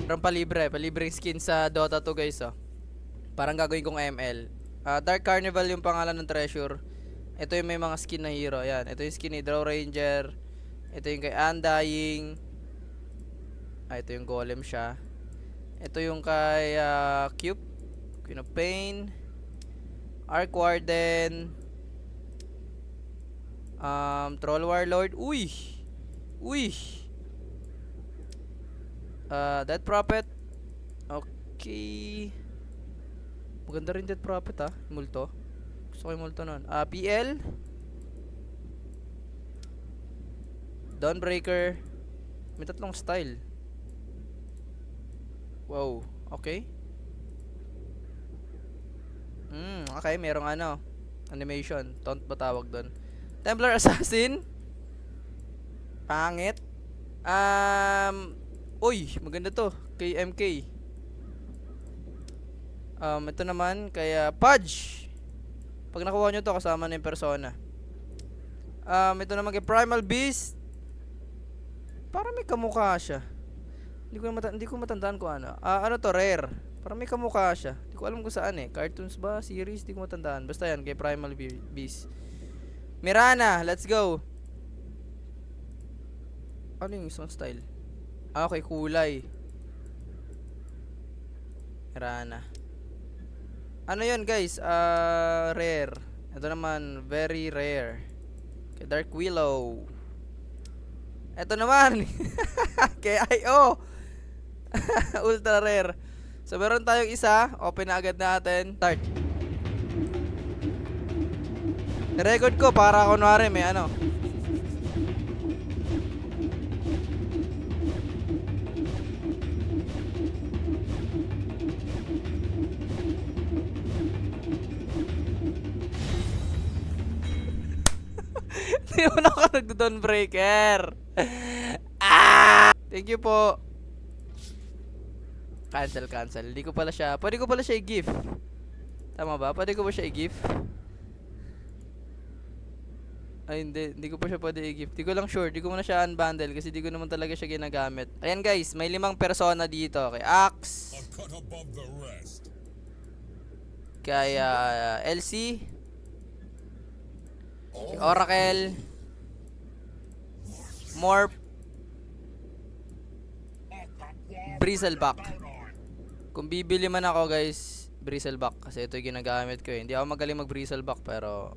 Meron palibreng skin sa Dota 2 guys oh. Parang gagawin kong ML. Dark Carnival yung pangalan ng treasure. Ito yung may mga skin na hero. Ayan, ito yung skin ni Draw Ranger. Ito yung kay Undying. Ito yung golem siya. Ito yung kay Cube, Queen of Pain, Arc Warden, Troll Warlord. Uy! Uy! Death Prophet. Okay. Maganda rin Death Prophet multo. Gusto ko yung multo nun. PL, Dawnbreaker. May tatlong style. Wow, okay. Okay, merong animation. Taunt ba tawag doon? Templar Assassin. Pangit. Uy, maganda to. Kay MK. Ito naman kay Pudge. Pag nakuha nyo to, kasama na yung persona. Ito naman kay Primal Beast. Parang may kamukha siya. Hindi ko matandaan kung ano. Ano to, rare. Parang may kamukha siya. Hindi ko alam kung saan Cartoons ba? Series? Hindi ko matandaan. Basta yan, kay Primal Beast. Mirana, let's go. Ano yung isang style? Okay, kulay. Mirana. Ano yun guys? Rare. Ito naman, very rare. Kay Dark Willow. Ito naman. Kay I.O. Ultra rare. So meron tayong isa. Open na agad natin. Start. Record ko para kunwari may ano. Hindi mo na ako nag-Dawnbreaker. Thank you po. Cancel. Hindi ko pala siya. Pwede ko pala siya i-gift. Tama ba? Pwede ko ba siya i-gift? Ay, hindi ko pa siya pwede i-gift. Di ko lang sure. Di ko muna siya unbundle kasi di ko naman talaga siya ginagamit. Ayan guys, may 5 persona dito. Kay Axe. Kay LC. Kay Oracle. Morph. Bristleback. Kung bibili man ako guys, Bristleback kasi ito yung ginagamit ko Hindi ako magaling mag Bristleback pero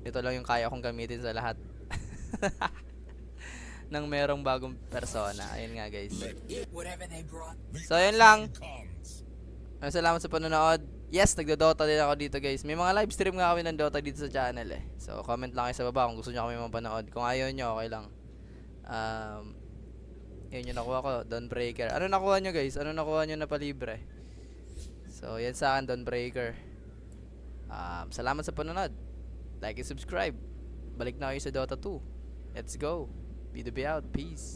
ito lang yung kaya kong gamitin sa lahat. Nang merong bagong persona. Ayun nga guys. So ayun lang. Salamat sa panonood. Yes, nagdo-Dota din ako dito guys. May mga live stream nga kami ng Dota dito sa channel So comment lang kayo sa baba kung gusto niyo kami mapanood. Kung ayaw niyo, okay lang. Yun yung nakuha ko, Dawnbreaker. Ano nakuha nyo guys? Ano nakuha nyo na palibre? So yan sa akin, Dawnbreaker. Salamat sa panonood. Like and subscribe. Balik na kayo sa Dota 2. Let's go. B2B out. Peace.